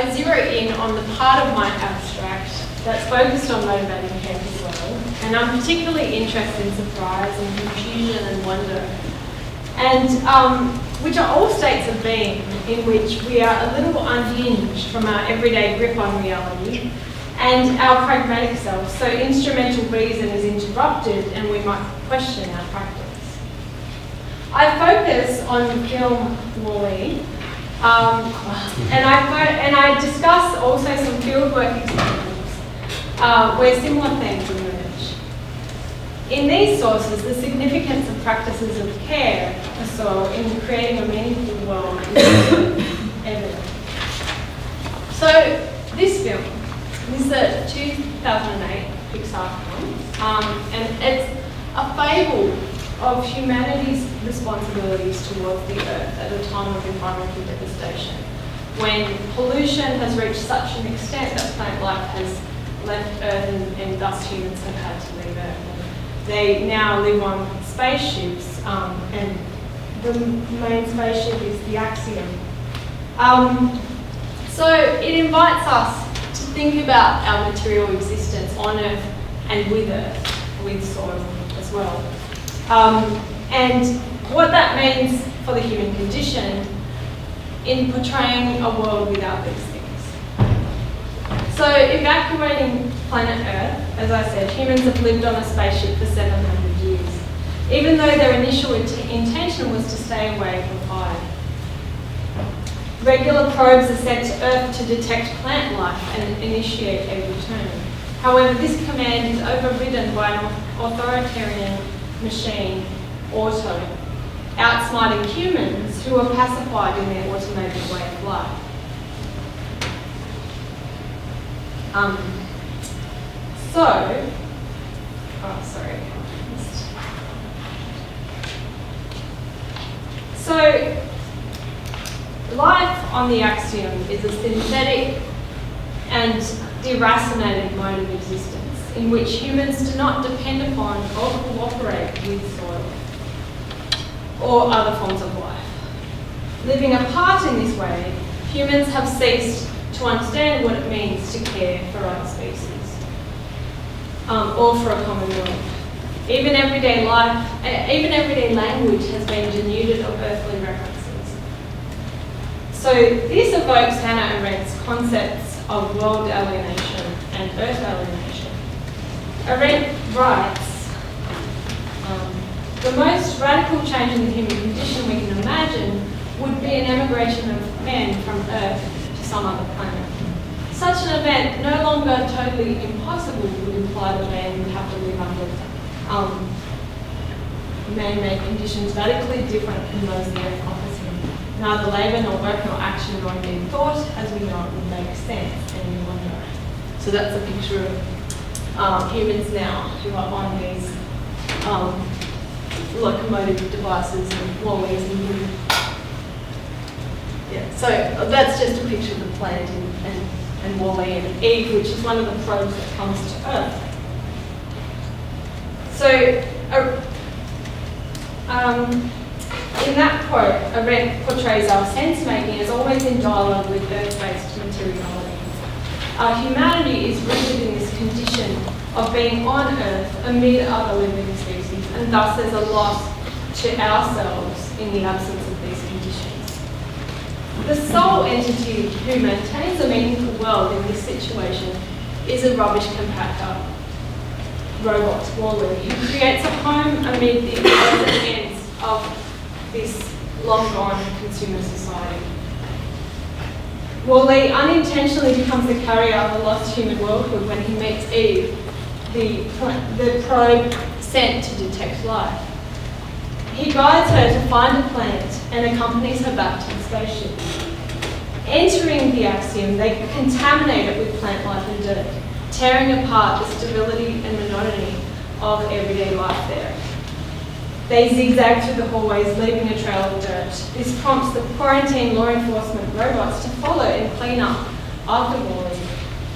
I zero in on the part of my abstract that's focused on motivating care as well, and I'm particularly interested in surprise and confusion and wonder, and which are all states of being in which we are a little unhinged from our everyday grip on reality and our pragmatic self, so instrumental reason is interrupted and we might question our practice. I focus on the film WALL-E, and I discuss also some fieldwork examples where similar themes emerge. In these sources, the significance of practices of care for soil in creating a meaningful world is evident. So this film, this is a 2008 Pixar film, and it's a fable of humanity's responsibilities towards the earth at a time of environmental devastation, when pollution has reached such an extent that plant life has left Earth and thus humans have had to leave Earth. They now live on spaceships, and the main spaceship is the Axiom. So it invites us to think about our material existence on Earth and with Earth, with soil as well. And what that means for the human condition in portraying a world without these things. So evacuating planet Earth, as I said, humans have lived on a spaceship for 700 years, even though their initial intention was to stay away from fire. Regular probes are sent to Earth to detect plant life and initiate a return. However, this command is overridden by an authoritarian machine, Auto, outsmarting humans who are pacified in their automated way of life. So, life on the Axiom is a synthetic and deracinated mode of existence in which humans do not depend upon or cooperate with soil or other forms of life. Living apart in this way, humans have ceased to understand what it means to care for other species or for a common world. Even everyday language has been denuded of earthly references. So this evokes Hannah Arendt's concepts of world alienation and earth alienation. Arendt writes, the most radical change in the human condition we can imagine would be an emigration of men from Earth to some other planet. Such an event, no longer totally impossible, would imply that man would have to live under man-made conditions radically different from those the Earth offers him. Neither labour nor work nor action nor indeed thought, as we know it, would make sense any longer. So that's a picture of humans now who are on these locomotive devices and WALL-Es and yeah. So that's just a picture of the planet and WALL-E and Eve, which is one of the probes that comes to Earth. So in that quote, Arendt portrays our sense-making as always in dialogue with earth-based materiality. Our humanity is rooted in this condition of being on Earth amid other living species, and thus there's a loss to ourselves in the absence of these conditions. The sole entity who maintains a meaningful world in this situation is a rubbish compactor robot, WALL-E, who creates a home amid the opposite ends of this long-gone consumer society. WALL-E unintentionally becomes the carrier of a lost human worldhood when he meets Eve, the probe sent to detect life. He guides her to find a planet and accompanies her back to the spaceship. Entering the Axiom, they contaminate it with plant life and dirt, tearing apart the stability and monotony of everyday life there. They zigzag through the hallways, leaving a trail of dirt. This prompts the quarantine law enforcement robots to follow and clean up after WALL-E,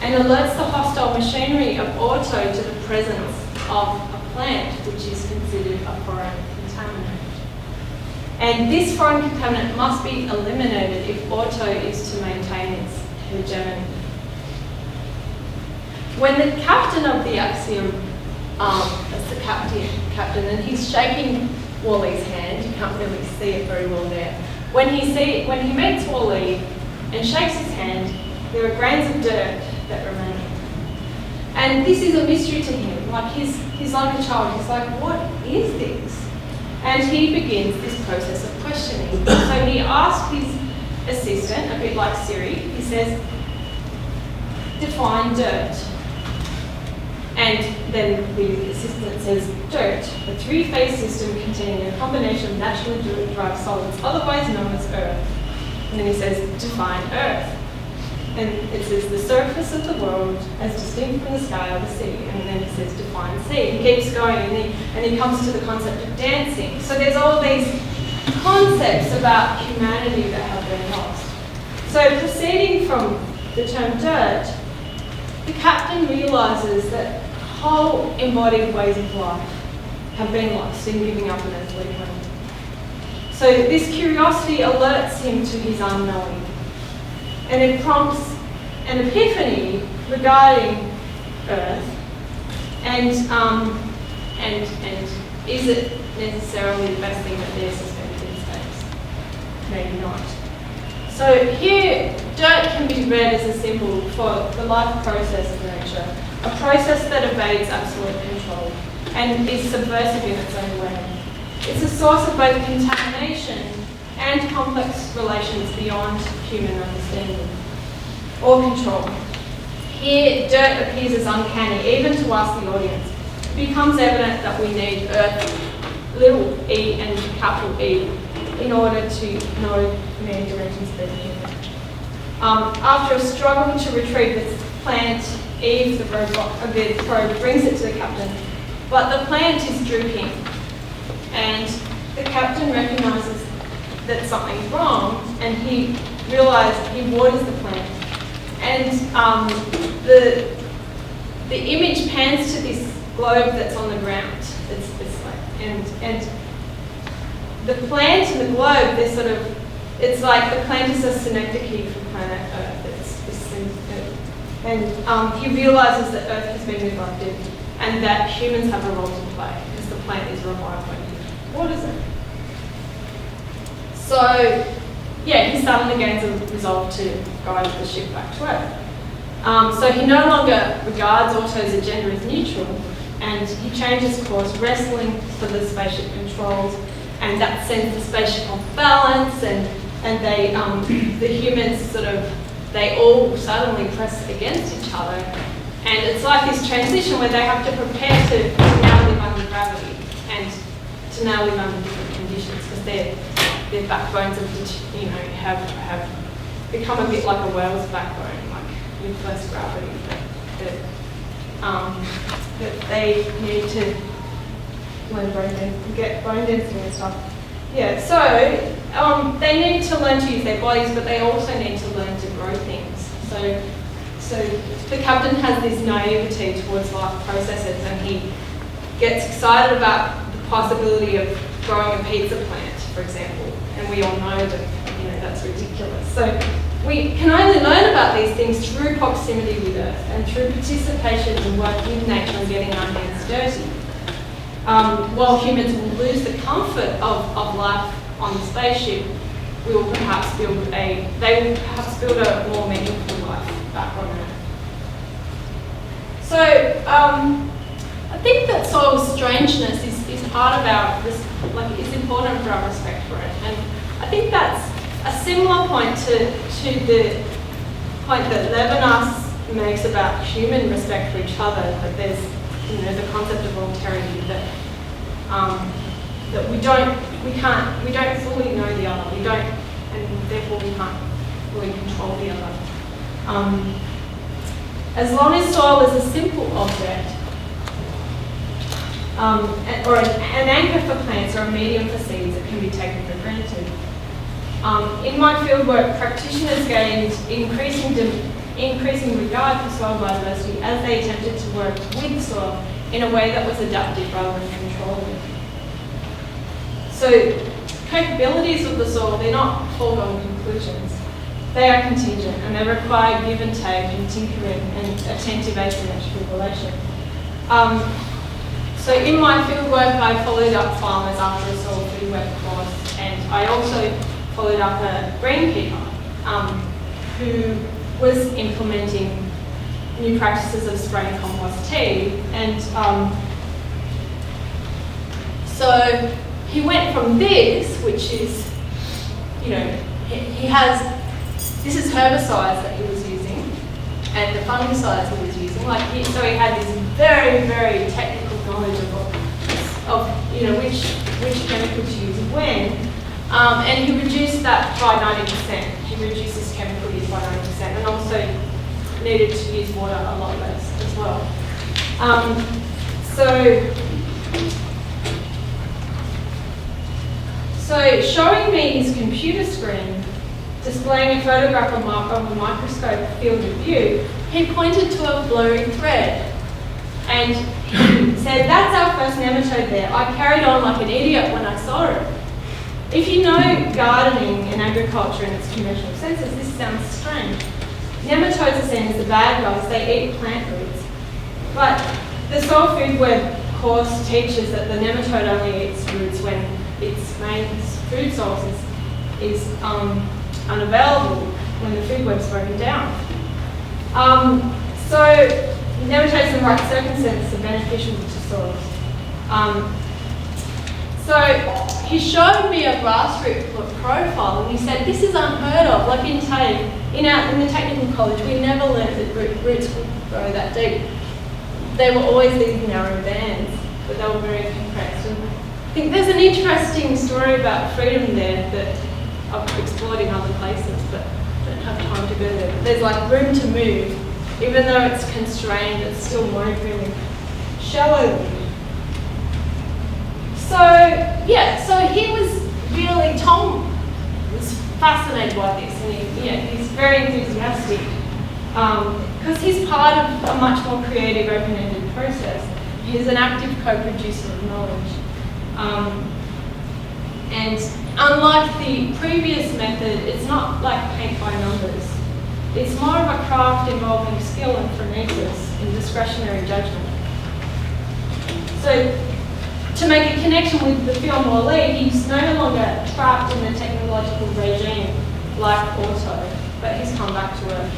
and alerts the hostile machinery of Auto to the presence of a plant which is considered a foreign contaminant. And this foreign contaminant must be eliminated if Auto is to maintain its hegemony. When the captain of the Axiom, that's the captain, and he's shaking Wally's hand, you can't really see it very well there. When he meets Wally and shakes his hand, there are grains of dirt that remain. And this is a mystery to him. Like he's like a child. He's like, what is this? And he begins this process of questioning. So he asks his assistant, a bit like Siri, he says, define dirt. And then the assistant says, dirt, a three-phase system containing a combination of naturally derived solids, otherwise known as Earth. And then he says, define Earth. And it says, the surface of the world as distinct from the sky or the sea. And then he says, define sea. He keeps going and he comes to the concept of dancing. So there's all these concepts about humanity that have been lost. So proceeding from the term dirt, the captain realises that whole embodied ways of life have been lost in giving up an earthly home. So this curiosity alerts him to his unknowing, and it prompts an epiphany regarding Earth, and is it necessarily the best thing that there's suspended in space? Maybe not. So here, dirt can be read as a symbol for the life process of nature, a process that evades absolute control and is subversive in its own way. It's a source of both contamination and complex relations beyond human understanding or control. Here, dirt appears as uncanny, even to us, the audience. It becomes evident that we need Earth, little e and capital E, in order to know many dimensions of human. After a struggle to retrieve this plant, Eve, the probe, brings it to the captain. But the plant is drooping, and the captain recognises that something's wrong, and he waters the plant. And the image pans to this globe that's on the ground. And the plant and the globe, they're sort of, it's like the plant is a synecdoche for planet Earth. And he realises that Earth has been neglected and that humans have a role to play because the plant is reviving. What is it? So, yeah, he suddenly gains a resolve to guide the ship back to Earth. So he no longer regards Auto's agenda as neutral, and he changes course, wrestling for the spaceship controls, and that sends the spaceship off balance, and they, the humans they all suddenly press against each other. And it's like this transition where they have to prepare to now live under gravity and to now live under different conditions because their backbones have become a bit like a whale's backbone, like with less gravity. That they need to learn get bone density and stuff. Yeah, so they need to learn to use their bodies, but they also need to learn to grow things. So the captain has this naivety towards life processes, and he gets excited about the possibility of growing a pizza plant, for example. And we all know that that's ridiculous. So we can only learn about these things through proximity with Earth and through participation in work with nature and getting our hands dirty. While humans will lose the comfort of life on the spaceship, they will perhaps build a more meaningful life back on Earth. So I think that soul strangeness is part of our, it's important for our respect for it. And I think that's a similar point to the point that Levinas makes about human respect for each other, that there's the concept of voluntarity, that we don't fully know the other, and therefore we can't fully control the other. As long as soil is a simple object, or an anchor for plants or a medium for seeds, it can be taken for granted. In my fieldwork, practitioners gained increasing regard for soil biodiversity as they attempted to work with soil in a way that was adaptive rather than controlling. So capabilities of the soil, they're not foregone conclusions. they are contingent and they require give and take and tinkering and attentive asymmetrical relation. So in my fieldwork, I followed up farmers after a soil food web course, and I also followed up a greenkeeper who was implementing new practices of spraying compost tea. And so he went from this, which is, you know, he has, this is herbicides that he was using, and the fungicides he was using. So he had this very, very technical knowledge of you know, which chemicals to use when. And he reduced that by 90%. He reduced his chemical use by 90%, and also needed to use water a lot less as well. So showing me his computer screen, displaying a photograph of a microscope field of view, he pointed to a blurry thread. And he said, "That's our first nematode there. I carried on like an idiot when I saw it." If you know gardening and agriculture in its conventional senses, this sounds strange. Nematodes are seen as the bad guys. They eat plant roots. But the Soil Food Web course teaches that the nematode only eats roots when its main food source is unavailable, when the food web's broken down. So nematodes in the right circumstances are beneficial to soils. So he showed me a grassroot profile, and he said, "This is unheard of. Like in TAFE, in the technical college, we never learned that roots would grow that deep. They were always these narrow bands, but they were very compressed." And I think there's an interesting story about freedom there that I've explored in other places, but don't have time to go there. But there's like room to move, even though it's constrained, it's still moving shallowly. So yeah, so he was really, Tom was fascinated by this, and he's very enthusiastic because he's part of a much more creative, open-ended process. He's an active co-producer of knowledge. And unlike the previous method, it's not like paint by numbers. It's more of a craft involving skill and phronesis and discretionary judgment. So to make a connection with the film Wall-E, he's no longer trapped in the technological regime like Auto, but he's come back to Earth.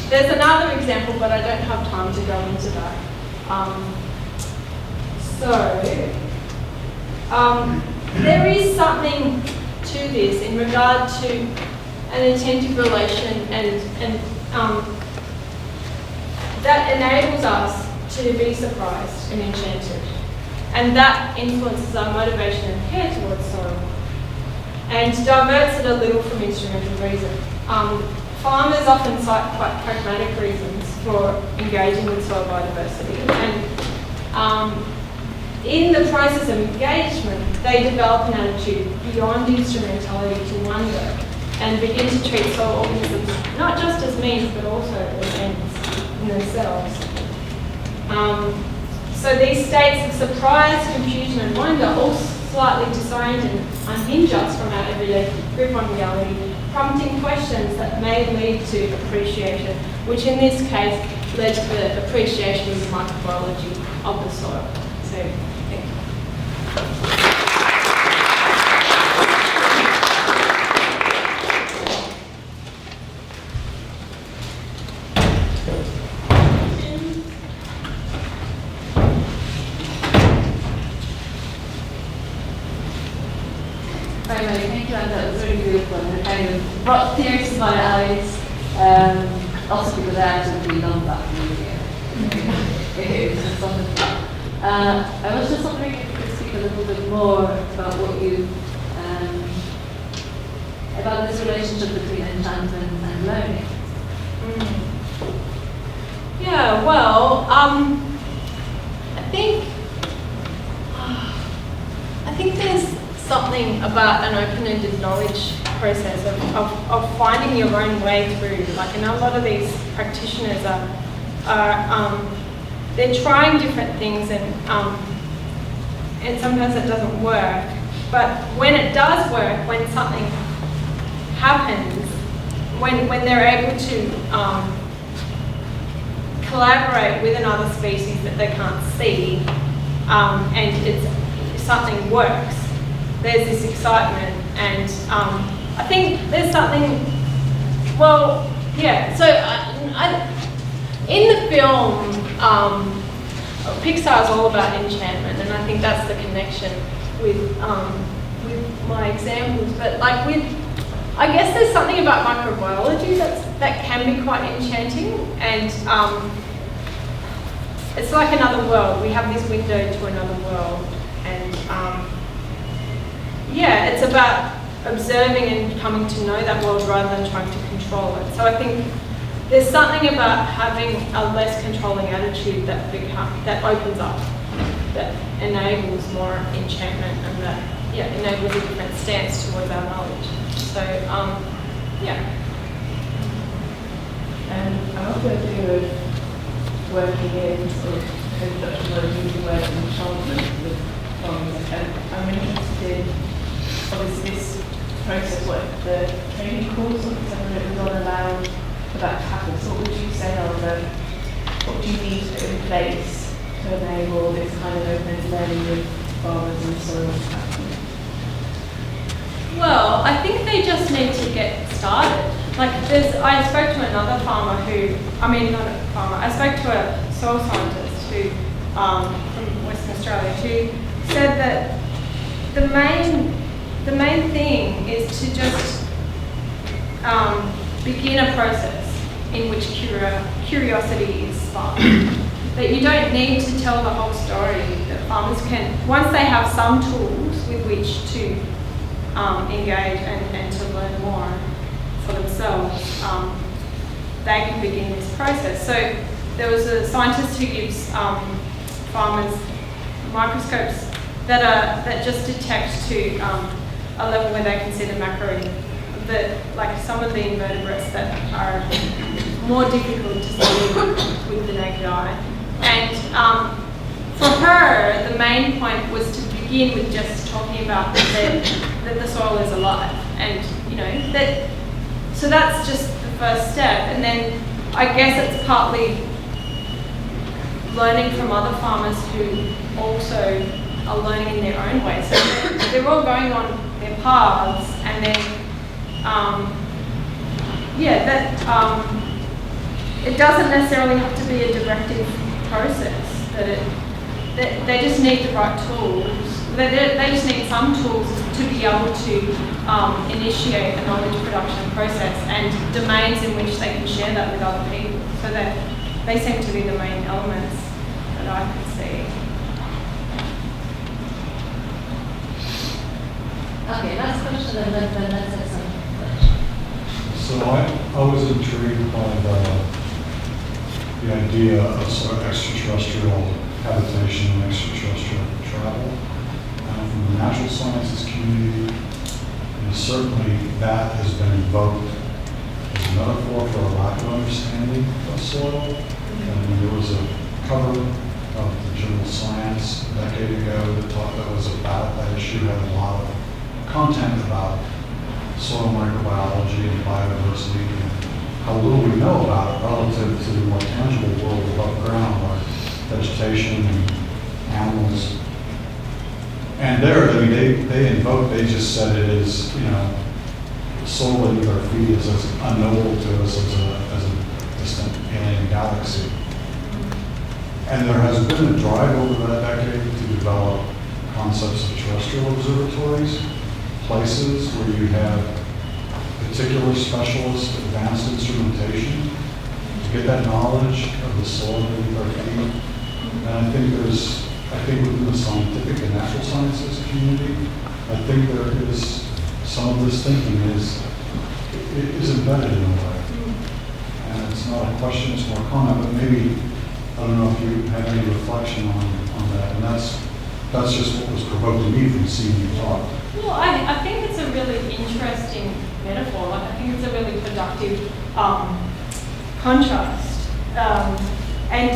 There's another example, but I don't have time to go into that. There is something to this in regard to an attentive relation and that enables us to be surprised and enchanted. And that influences our motivation and care towards soil and diverts it a little from instrumental reason. Farmers often cite quite pragmatic reasons for engaging with soil biodiversity, and in the process of engagement, they develop an attitude beyond instrumentality to wonder and begin to treat soil organisms not just as means but also as ends in themselves. So these states of surprise, confusion and wonder all slightly disorient and unhinge us from our everyday grip on reality, prompting questions that may lead to appreciation, which in this case led to the appreciation of the microbiology of the soil. So, thank you. Thank you, and that was really beautiful. And it kind of brought tears to my eyes, also because I actually really love that movie. It was just something. I was just wondering if you could speak a little bit more about what you, about this relationship between enchantment and learning. Yeah, well, I think there's something about an open-ended knowledge process of finding your own way through. Like, and a lot of these practitioners are they're trying different things, and sometimes it doesn't work. But when it does work, when something happens when they're able to collaborate with another species that they can't see, and something works. There's this excitement, and I think there's something. Well, yeah. So in the film, Pixar is all about enchantment, and I think that's the connection with my examples. But like I guess there's something about microbiology that can be quite enchanting, and it's like another world. We have this window to another world, and yeah, it's about observing and coming to know that world rather than trying to control it. So I think there's something about having a less controlling attitude that opens up, that enables more enchantment, and that enables a different stance towards our knowledge. So yeah. And I also do with working in sort of co-production where we use the word enchantment with songs, and I'm interested in obviously this process, what the training course or something that was not allowed for that to happen. So what would you say are what do you need to put in place to enable this kind of open learning with farmers and soil happening? Well, I think they just need to get started. Like I spoke to another farmer I spoke to a soil scientist who, from Western Australia, who said that the main thing is to just begin a process in which curiosity is sparked. That you don't need to tell the whole story, that farmers can, once they have some tools with which to engage and to learn more for themselves, they can begin this process. So there was a scientist who gives farmers microscopes that just detect to a level where they can see the macro, like some of the invertebrates that are more difficult to see with the naked eye. And for her, the main point was to begin with just talking about that the soil is alive, and that. So that's just the first step, and then I guess it's partly learning from other farmers who also are learning in their own way. So they're all going on their paths, and then it doesn't necessarily have to be a directive process. That they just need the right tools. They just need some tools to be able to initiate a knowledge production process and domains in which they can share that with other people. So that they seem to be the main elements that I can see. Okay, last question, and then let's have some. So I was intrigued by the idea of sort of extraterrestrial habitation and extraterrestrial travel. From the natural sciences community, certainly that has been invoked as a metaphor for a lack of understanding of soil. And there was a cover of the journal Science a decade ago that was about that issue, had a lot of content about soil microbiology and biodiversity and how little we know about it relative to the more tangible world above ground, like vegetation and animals. And they just said it is, soil beneath our feet is as unknowable to us as a distant alien galaxy. And there has been a drive over that decade to develop concepts of terrestrial observatories, places where you have particular specialist advanced instrumentation to get that knowledge of the soil beneath our feet. And I think within the scientific and natural sciences community, I think there is some of this thinking is embedded in a way. And it's not a question, it's more a comment, but maybe, I don't know if you have any reflection on that. And that's just what was provoked in me from seeing you talk. Well, I think it's a really interesting metaphor. Like, I think it's a really productive contrast. And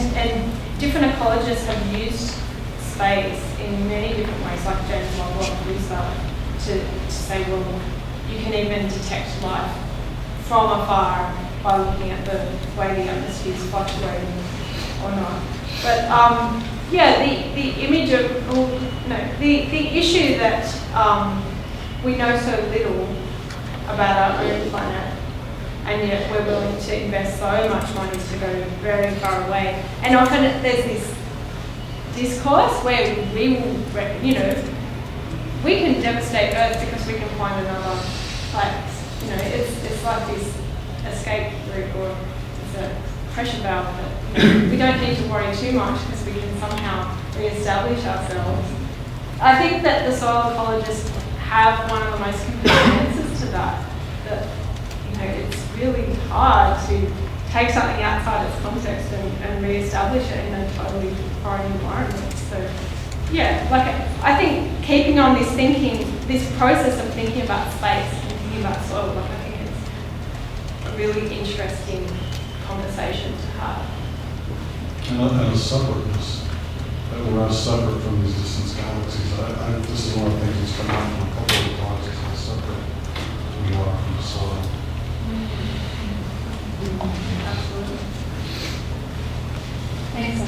different ecologists have used space in many different ways, like James Lovelock used that to say, well, you can even detect life from afar by looking at the way the atmosphere is fluctuating or not. But yeah, the image of, the issue that we know so little about our own planet, and yet we're willing to invest so much money to go very far away. And often there's this discourse where we will, we can devastate Earth because we can find another place. It's like this escape route, or it's a pressure valve that we don't need to worry too much because we can somehow re-establish ourselves. I think that the soil ecologists have one of the most complete answers to that. That it's really hard to take something outside its context and re-establish it in a totally foreign environment. So yeah, I think keeping on this process of thinking about space and thinking about soil, I think it's a really interesting conversation to have. And a separateness, that we're as separate from these distant galaxies. This is one of the things that's come out from a couple of talks, is how separate we are from the soil. Absolutely. Thanks,